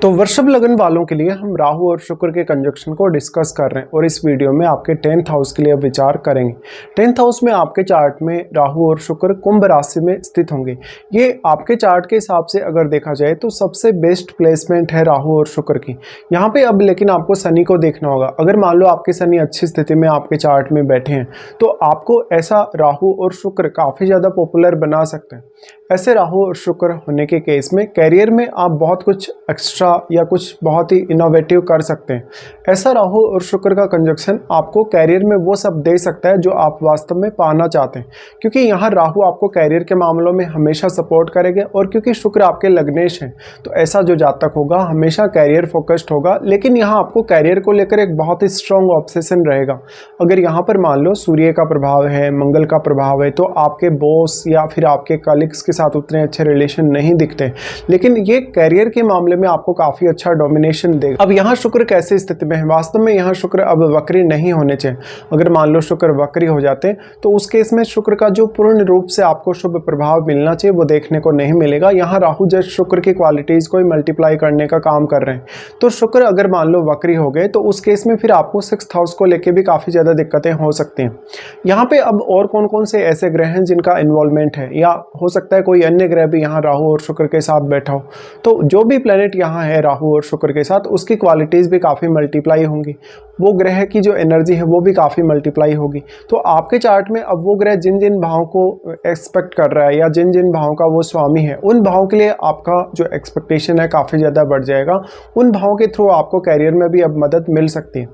तो वृषभ लगन वालों के लिए हम राहु और शुक्र के कंजक्शन को डिस्कस कर रहे हैं और इस वीडियो में आपके 10th हाउस के लिए विचार करेंगे। 10th हाउस में आपके चार्ट में राहु और शुक्र कुंभ राशि में स्थित होंगे। ये आपके चार्ट के हिसाब से अगर देखा जाए तो सबसे बेस्ट प्लेसमेंट है राहु और शुक्र की। यहाँ पे अब लेकिन आपको शनि को देखना होगा। अगर मान लो आपके शनि अच्छी स्थिति में आपके चार्ट में बैठे हैं तो आपको ऐसा राहु और शुक्र काफ़ी ज़्यादा पॉपुलर बना सकते हैं। ऐसे राहु और शुक्र होने के केस में कैरियर में आप बहुत कुछ एक्स्ट्रा या कुछ बहुत ही इनोवेटिव कर सकते हैं। ऐसा राहु और शुक्र का कंजक्शन आपको कैरियर में वो सब दे सकता है जो आप वास्तव में पाना चाहते हैं, क्योंकि यहाँ राहु आपको कैरियर के मामलों में हमेशा सपोर्ट करेंगे और क्योंकि शुक्र आपके लग्नेश हैं तो ऐसा जो जातक होगा हमेशा कैरियर फोकस्ड होगा। लेकिन यहाँ आपको कैरियर को लेकर एक बहुत ही स्ट्रॉन्ग ऑब्सेशन रहेगा। अगर यहाँ पर मान लो सूर्य का प्रभाव है, मंगल का प्रभाव है, तो आपके बॉस या फिर आपके कलीग्स के साथ उतने अच्छे रिलेशन नहीं दिखते, लेकिन ये कैरियर के मामले में आपको काफ़ी अच्छा डोमिनेशन देगा। अब यहाँ शुक्र कैसे स्थिति में है? वास्तव में यहाँ शुक्र अब वक्री नहीं होने चाहिए। अगर मान लो शुक्र वक्री हो जाते तो उस केस में शुक्र का जो पूर्ण रूप से आपको शुभ प्रभाव मिलना चाहिए वो देखने को नहीं मिलेगा। यहाँ राहु जस्ट शुक्र की क्वालिटीज़ को ही मल्टीप्लाई करने का काम कर रहे हैं। तो शुक्र अगर मान लो वक्री हो गए तो उस केस में फिर आपको 6th हाउस को लेकर भी काफ़ी ज़्यादा दिक्कतें हो सकती हैं। यहाँ पे अब और कौन कौन से ऐसे ग्रह हैं जिनका इन्वॉल्वमेंट है, या हो सकता है कोई अन्य ग्रह भी यहाँ राहु और शुक्र के साथ बैठा हो। तो जो भी प्लेनेट यहाँ है राहु और शुक्र के साथ उसकी क्वालिटीज़ भी काफ़ी मल्टीप्लाई होंगी। वो ग्रह की जो एनर्जी है वो भी काफ़ी मल्टीप्लाई होगी। तो आपके चार्ट में अब वो ग्रह जिन जिन भावों को एक्सपेक्ट कर रहा है या जिन जिन भावों का वो स्वामी है उन भावों के लिए आपका जो एक्सपेक्टेशन है काफ़ी ज़्यादा बढ़ जाएगा। उन भावों के थ्रू आपको कैरियर में भी अब मदद मिल सकती है।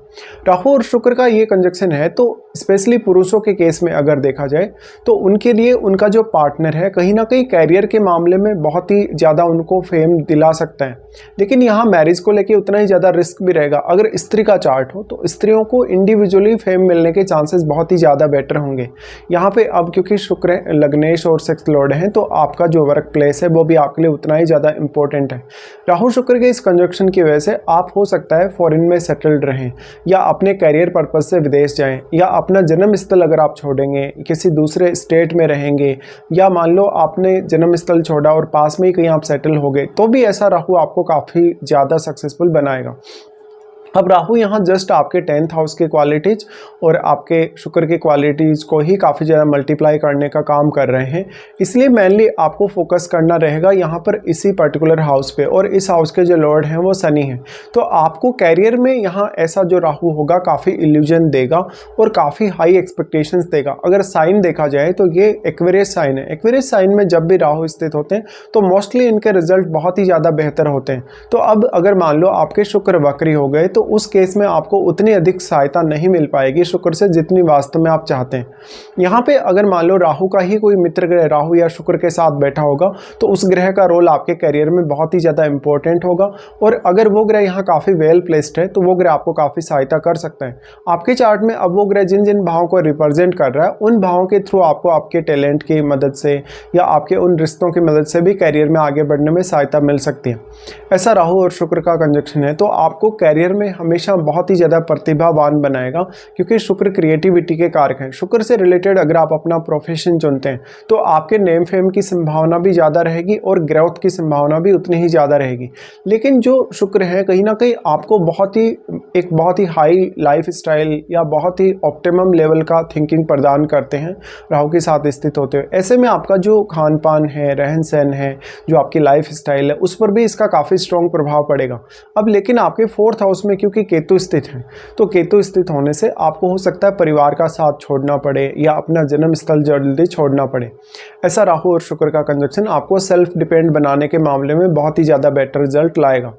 राहु और शुक्र का ये कंजक्शन है तो स्पेशली पुरुषों के केस में अगर देखा जाए तो उनके लिए उनका जो पार्टनर है कहीं ना कहीं कैरियर के मामले में बहुत ही ज़्यादा उनको फेम दिला सकता है। लेकिन यहाँ मैरिज को लेके उतना ही ज़्यादा रिस्क भी रहेगा। अगर स्त्री का चार्ट हो तो स्त्रियों को इंडिविजुअली फेम मिलने के चांसेस बहुत ही ज़्यादा बेटर होंगे। यहाँ पे अब क्योंकि शुक्र लग्नेश और 6th लॉर्ड हैं तो आपका जो वर्क प्लेस है वो भी आपके लिए उतना ही ज़्यादा इंपॉर्टेंट है। राहु शुक्र के इस कंजक्शन की वजह से आप हो सकता है फॉरेन में सेटल्ड रहें या अपने कैरियर पर्पज़ से विदेश जाएँ, या अपना जन्म स्थल अगर आप छोड़ेंगे किसी दूसरे स्टेट में रहेंगे, या मान लो आपने जन्म स्थल छोड़ा और पास में ही कहीं आप सेटल हो गए, तो भी ऐसा राहु आपको काफ़ी ज़्यादा सक्सेसफुल बनाएगा। अब राहु यहाँ जस्ट आपके 10th हाउस की क्वालिटीज़ और आपके शुक्र की क्वालिटीज़ को ही काफ़ी ज़्यादा मल्टीप्लाई करने का काम कर रहे हैं। इसलिए मेनली आपको फोकस करना रहेगा यहाँ पर इसी पर्टिकुलर हाउस पे, और इस हाउस के जो लॉर्ड हैं वो शनि हैं। तो आपको कैरियर में यहाँ ऐसा जो राहु होगा काफ़ी इल्यूजन देगा और काफ़ी हाई एक्सपेक्टेशंस देगा। अगर साइन देखा जाए तो ये एक्वेरियस साइन है। एक्वेरियस साइन में जब भी राहु स्थित होते हैं तो मोस्टली इनके रिजल्ट बहुत ही ज़्यादा बेहतर होते हैं। तो अब अगर मान लो आपके शुक्र वक्री हो गए तो उस केस में आपको उतनी अधिक सहायता नहीं मिल पाएगी शुक्र से जितनी वास्तव में आप चाहते हैं। यहाँ पे अगर मान लो राहु का ही कोई मित्र ग्रह राहु या शुक्र के साथ बैठा होगा तो उस ग्रह का रोल आपके कैरियर में बहुत ही ज़्यादा इंपॉर्टेंट होगा, और अगर वो ग्रह यहाँ काफ़ी वेल प्लेस्ड है तो वो ग्रह आपको काफ़ी सहायता कर सकता है। आपके चार्ट में अब वो ग्रह जिन जिन भावों को रिप्रेजेंट कर रहा है उन भावों के थ्रू आपको आपके टैलेंट की मदद से या आपके उन रिश्तों की मदद से भी कैरियर में आगे बढ़ने में सहायता मिल सकती है। ऐसा राहु और शुक्र का कंजक्शन है तो आपको कैरियर में हमेशा बहुत ही ज़्यादा प्रतिभावान बनाएगा, क्योंकि शुक्र क्रिएटिविटी के कारक हैं। शुक्र से रिलेटेड अगर आप अपना प्रोफेशन चुनते हैं तो आपके नेम फेम की संभावना भी ज़्यादा रहेगी और ग्रोथ की संभावना भी उतनी ही ज़्यादा रहेगी। लेकिन जो शुक्र है कहीं ना कहीं आपको एक बहुत ही हाई लाइफ स्टाइल या बहुत ही ऑप्टिमम लेवल का थिंकिंग प्रदान करते हैं राहु के साथ स्थित होते हुए। ऐसे में आपका जो खान पान है, रहन सहन है, जो आपकी लाइफ स्टाइल है, उस पर भी इसका काफ़ी स्ट्रॉन्ग प्रभाव पड़ेगा। अब लेकिन आपके 4th हाउस में क्योंकि केतु स्थित है तो केतु स्थित होने से आपको हो सकता है परिवार का साथ छोड़ना पड़े या अपना जन्म स्थल जल्दी छोड़ना पड़े। ऐसा राहु और शुक्र का कंजक्शन आपको सेल्फ डिपेंड बनाने के मामले में बहुत ही ज़्यादा बेटर रिजल्ट लाएगा।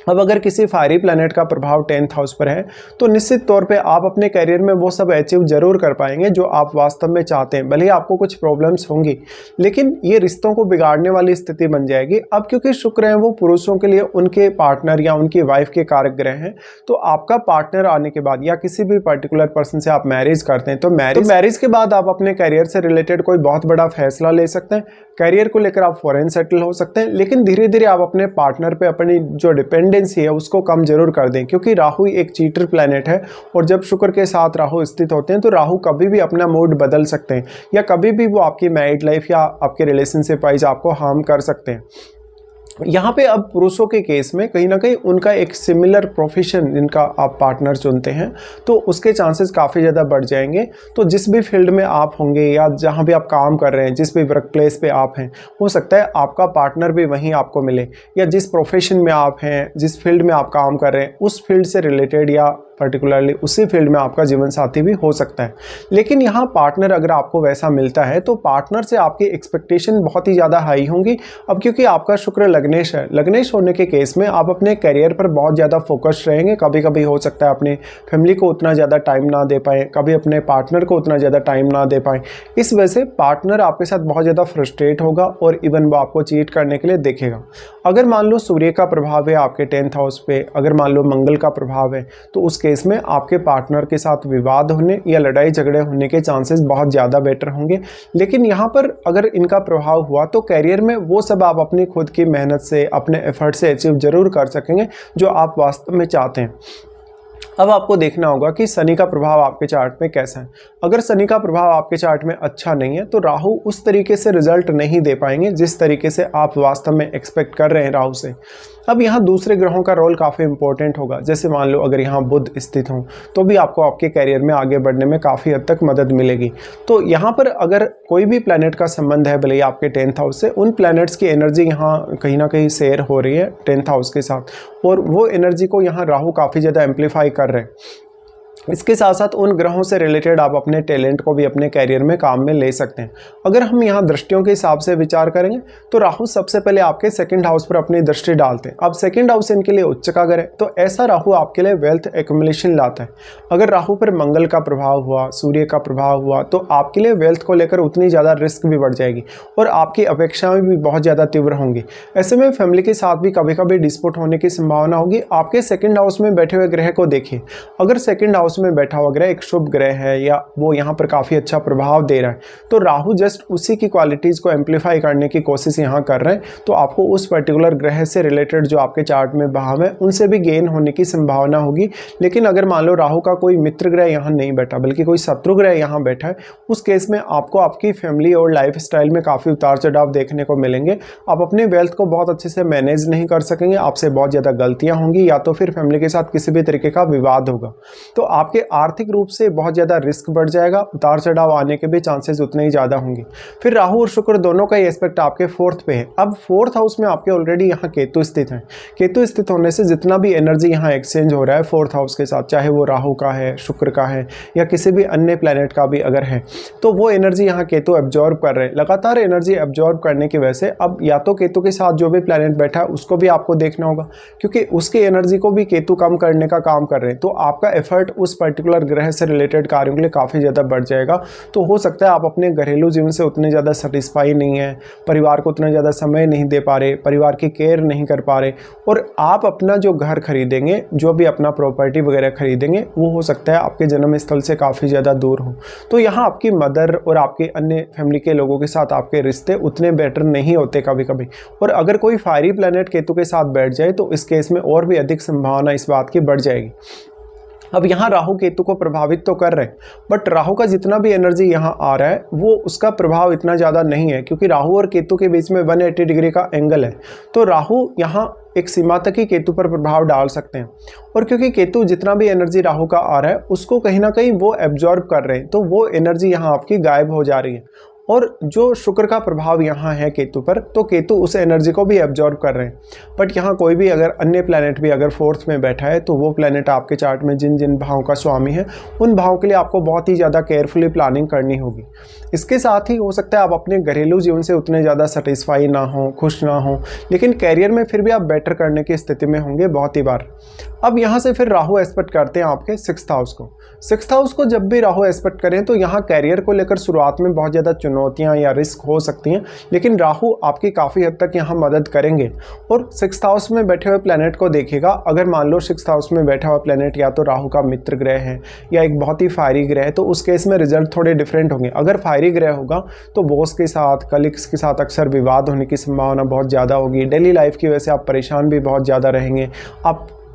अब अगर किसी फायरी प्लैनेट का प्रभाव 10th हाउस पर है तो निश्चित तौर पे आप अपने करियर में वो सब अचीव जरूर कर पाएंगे जो आप वास्तव में चाहते हैं। भले ही आपको कुछ प्रॉब्लम्स होंगी लेकिन ये रिश्तों को बिगाड़ने वाली स्थिति बन जाएगी। अब क्योंकि शुक्र है वो पुरुषों के लिए उनके पार्टनर या उनकी वाइफ के कारक ग्रह हैं, तो आपका पार्टनर आने के बाद या किसी भी पर्टिकुलर पर्सन से आप मैरिज करते हैं तो मैरिज के बाद आप अपने करियर से रिलेटेड कोई बहुत बड़ा फैसला ले सकते हैं। करियर को लेकर आप फॉरेन सेटल हो सकते हैं, लेकिन धीरे धीरे आप अपने पार्टनर पे अपनी जो डिपेंडेंसी है उसको कम जरूर कर दें, क्योंकि राहु एक चीटर प्लैनेट है और जब शुक्र के साथ राहु स्थित होते हैं तो राहु कभी भी अपना मूड बदल सकते हैं या कभी भी वो आपकी मैरिड लाइफ या आपके रिलेशनशिप वाइज आपको हार्म कर सकते हैं। यहाँ पे अब पुरुषों के केस में कहीं ना कहीं उनका एक सिमिलर प्रोफेशन जिनका आप पार्टनर चुनते हैं तो उसके चांसेस काफ़ी ज़्यादा बढ़ जाएंगे। तो जिस भी फील्ड में आप होंगे या जहाँ भी आप काम कर रहे हैं, जिस भी वर्क प्लेस पे आप हैं, हो सकता है आपका पार्टनर भी वहीं आपको मिले, या जिस प्रोफेशन में आप हैं, जिस फील्ड में आप काम कर रहे हैं, उस फील्ड से रिलेटेड या पर्टिकुलरली उसी फील्ड में आपका जीवन साथी भी हो सकता है। लेकिन यहाँ पार्टनर अगर आपको वैसा मिलता है तो पार्टनर से आपकी एक्सपेक्टेशन बहुत ही ज़्यादा हाई होंगी। अब क्योंकि आपका शुक्र लग्नेश है, लग्नेश होने के केस में आप अपने करियर पर बहुत ज़्यादा फोकस रहेंगे। कभी कभी हो सकता है अपने फैमिली को उतना ज़्यादा टाइम ना दे पाएँ, कभी अपने पार्टनर को उतना ज़्यादा टाइम ना दे पाएँ। इस वजह से पार्टनर आपके साथ बहुत ज़्यादा फ्रस्ट्रेट होगा और इवन वो आपको चीट करने के लिए देखेगा। अगर मान लो सूर्य का प्रभाव है आपके 10th हाउस पे, अगर मान लो मंगल का प्रभाव है, तो उस केस में आपके पार्टनर के साथ विवाद होने या लड़ाई झगड़े होने के चांसेस बहुत ज़्यादा बेटर होंगे। लेकिन यहाँ पर अगर इनका प्रभाव हुआ तो कैरियर में वो सब आप अपनी खुद की मेहनत से, अपने एफर्ट से अचीव जरूर कर सकेंगे जो आप वास्तव में चाहते हैं। अब आपको देखना होगा कि शनि का प्रभाव आपके चार्ट में कैसा है। अगर शनि का प्रभाव आपके चार्ट में अच्छा नहीं है तो राहु उस तरीके से रिजल्ट नहीं दे पाएंगे जिस तरीके से आप वास्तव में एक्सपेक्ट कर रहे हैं राहु से। अब यहाँ दूसरे ग्रहों का रोल काफ़ी इंपॉर्टेंट होगा। जैसे मान लो अगर यहाँ बुध स्थित हों तो भी आपको आपके कैरियर में आगे बढ़ने में काफ़ी हद तक मदद मिलेगी। तो यहाँ पर अगर कोई भी प्लैनेट का संबंध है भले ही आपके 10th हाउस से, उन प्लैनेट्स की एनर्जी यहाँ कहीं ना कहीं शेयर हो रही है 10th हाउस के साथ, और वो एनर्जी को यहाँ राहु काफ़ी ज़्यादा एम्पलीफाई कर रहे हैं। इसके साथ साथ उन ग्रहों से रिलेटेड आप अपने टैलेंट को भी अपने कैरियर में काम में ले सकते हैं। अगर हम यहाँ दृष्टियों के हिसाब से विचार करेंगे तो राहु सबसे पहले आपके 2nd हाउस पर अपनी दृष्टि डालते हैं। अब 2nd हाउस इनके लिए उच्च का घर है, तो ऐसा राहु आपके लिए वेल्थ एक्युमुलेशन लाता है। अगर राहु पर मंगल का प्रभाव हुआ, सूर्य का प्रभाव हुआ, तो आपके लिए वेल्थ को लेकर उतनी ज़्यादा रिस्क भी बढ़ जाएगी और आपकी अपेक्षाएं भी बहुत ज़्यादा तीव्र होंगी। ऐसे में फैमिली के साथ भी कभी कभी डिस्प्यूट होने की संभावना होगी। आपके 2nd हाउस में बैठे हुए ग्रह को देखिए। अगर 2nd हाउस में बैठा हुआ ग्रह एक शुभ ग्रह है या वो यहाँ पर काफ़ी अच्छा प्रभाव दे रहा है, तो राहु जस्ट उसी की क्वालिटीज़ को एम्पलीफाई करने की कोशिश यहाँ कर रहे हैं। तो आपको उस पर्टिकुलर ग्रह से रिलेटेड जो आपके चार्ट में भाव है उनसे भी गेन होने की संभावना होगी। लेकिन अगर मान लो राहु का कोई मित्र ग्रह यहाँ नहीं बैठा बल्कि कोई शत्रु ग्रह यहाँ बैठा है, उस केस में आपको आपकी फैमिली और लाइफ स्टाइल में काफ़ी उतार चढ़ाव देखने को मिलेंगे। आप अपने वेल्थ को बहुत अच्छे से मैनेज नहीं कर सकेंगे, आपसे बहुत ज़्यादा गलतियाँ होंगी, या तो फिर फैमिली के साथ किसी भी तरीके का विवाद होगा। तो आपके आर्थिक रूप से बहुत ज़्यादा रिस्क बढ़ जाएगा, उतार चढ़ाव आने के भी चांसेस उतने ही ज़्यादा होंगे। फिर राहु और शुक्र दोनों का ही एस्पेक्ट आपके 4th पे है। अब 4th हाउस में आपके ऑलरेडी यहाँ केतु स्थित है। केतु स्थित होने से जितना भी एनर्जी यहाँ एक्सचेंज हो रहा है 4th हाउस के साथ, चाहे वो राहु का है, शुक्र का है या किसी भी अन्य प्लैनेट का भी अगर है, तो वो एनर्जी यहाँ केतु एब्जॉर्ब कर रहे हैं। लगातार एनर्जी एब्जॉर्ब करने की वजह से अब या तो केतु के साथ जो भी प्लैनेट बैठा है उसको भी आपको देखना होगा, क्योंकि उसकी एनर्जी को भी केतु कम करने का काम कर रहे हैं। तो आपका एफर्ट उस पर्टिकुलर ग्रह से रिलेटेड कार्यों के लिए काफ़ी ज़्यादा बढ़ जाएगा। तो हो सकता है आप अपने घरेलू जीवन से उतने ज़्यादा सेटिस्फाई नहीं है, परिवार को उतना ज़्यादा समय नहीं दे पा रहे, परिवार की केयर नहीं कर पा रहे, और आप अपना जो घर खरीदेंगे, जो भी अपना प्रॉपर्टी वगैरह खरीदेंगे, वो हो सकता है आपके जन्म स्थल से काफ़ी ज़्यादा दूर हो। तो यहाँ आपकी मदर और आपके अन्य फैमिली के लोगों के साथ आपके रिश्ते उतने बेटर नहीं होते कभी कभी। और अगर कोई फायरी प्लैनेट केतु के साथ बैठ जाए तो इस केस में और भी अधिक संभावना इस बात की बढ़ जाएगी। अब यहाँ राहु केतु को प्रभावित तो कर रहे हैं, बट राहु का जितना भी एनर्जी यहाँ आ रहा है वो उसका प्रभाव इतना ज़्यादा नहीं है, क्योंकि राहु और केतु के बीच में 180 डिग्री का एंगल है। तो राहु यहाँ एक सीमा तक ही केतु पर प्रभाव डाल सकते हैं, और क्योंकि केतु जितना भी एनर्जी राहु का आ रहा है उसको कहीं ना कहीं वो एब्जॉर्ब कर रहे हैं, तो वो एनर्जी यहाँ आपकी गायब हो जा रही है। और जो शुक्र का प्रभाव यहाँ है केतु पर, तो केतु उस एनर्जी को भी एब्जॉर्ब कर रहे हैं। बट यहाँ कोई भी अगर अन्य प्लैनेट भी अगर 4th में बैठा है तो वो प्लैनेट आपके चार्ट में जिन जिन भावों का स्वामी है उन भावों के लिए आपको बहुत ही ज़्यादा केयरफुली प्लानिंग करनी होगी। इसके साथ ही हो सकता है आप अपने घरेलू जीवन से उतने ज़्यादा सेटिस्फाई ना हो, खुश ना हो, लेकिन कैरियर में फिर भी आप बेटर करने की स्थिति में होंगे बहुत ही बार। अब यहाँ से फिर राहु एस्पेक्ट करते हैं आपके 6th हाउस को। 6th हाउस को जब भी राहु एस्पेक्ट करें तो यहाँ कैरियर को लेकर शुरुआत में बहुत ज़्यादा चुनौतियाँ या रिस्क हो सकती हैं, लेकिन राहु आपकी काफ़ी हद तक यहाँ मदद करेंगे। और 6th हाउस में बैठे हुए प्लैनेट को देखिएगा। अगर मान लो 6th हाउस में बैठा हुआ प्लैनेट या तो राहु का मित्र ग्रह है या एक बहुत ही फायरी ग्रह है, तो उस केस में रिजल्ट थोड़े डिफरेंट होंगे। अगर फायरी ग्रह होगा तो बॉस के साथ, कलीग्स के साथ अक्सर विवाद होने की संभावना बहुत ज़्यादा होगी। डेली लाइफ की वजह से आप परेशान भी बहुत ज़्यादा रहेंगे।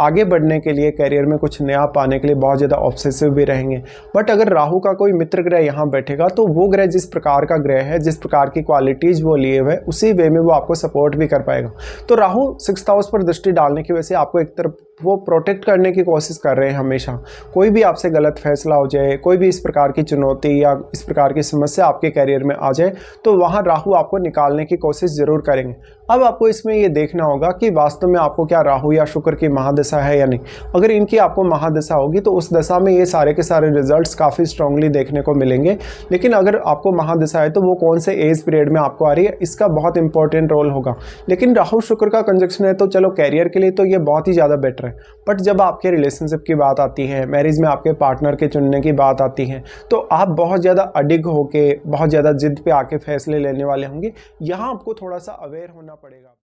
आगे बढ़ने के लिए, करियर में कुछ नया पाने के लिए बहुत ज़्यादा ऑब्सेसिव भी रहेंगे। बट अगर राहु का कोई मित्र ग्रह यहाँ बैठेगा तो वो ग्रह जिस प्रकार का ग्रह है, जिस प्रकार की क्वालिटीज़ वो लिए हुए, उसी वे में वो आपको सपोर्ट भी कर पाएगा। तो राहु 6th हाउस पर दृष्टि डालने की वजह से आपको एक तरफ वो प्रोटेक्ट करने की कोशिश कर रहे हैं हमेशा। कोई भी आपसे गलत फैसला हो जाए, कोई भी इस प्रकार की चुनौती या इस प्रकार की समस्या आपके करियर में आ जाए तो वहाँ राहु आपको निकालने की कोशिश ज़रूर करेंगे। अब आपको इसमें ये देखना होगा कि वास्तव में आपको क्या राहु या शुक्र की महादशा है या नहीं। अगर इनकी आपको महादशा होगी तो उस दशा में ये सारे के सारे रिजल्ट्स काफ़ी स्ट्रांगली देखने को मिलेंगे। लेकिन अगर आपको महादशा है तो वो कौन से एज पीरियड में आपको आ रही है, इसका बहुत इंपॉर्टेंट रोल होगा। लेकिन राहु शुक्र का कंजक्शन है तो चलो कैरियर के लिए तो ये बहुत ही ज़्यादा बेटर है। बट जब आपके रिलेशनशिप की बात आती है, मैरिज में आपके पार्टनर के चुनने की बात आती है, तो आप बहुत ज़्यादा अडिग होके, बहुत ज़्यादा जिद पे आके फैसले लेने वाले होंगे। यहाँ आपको थोड़ा सा अवेयर होना पड़ेगा।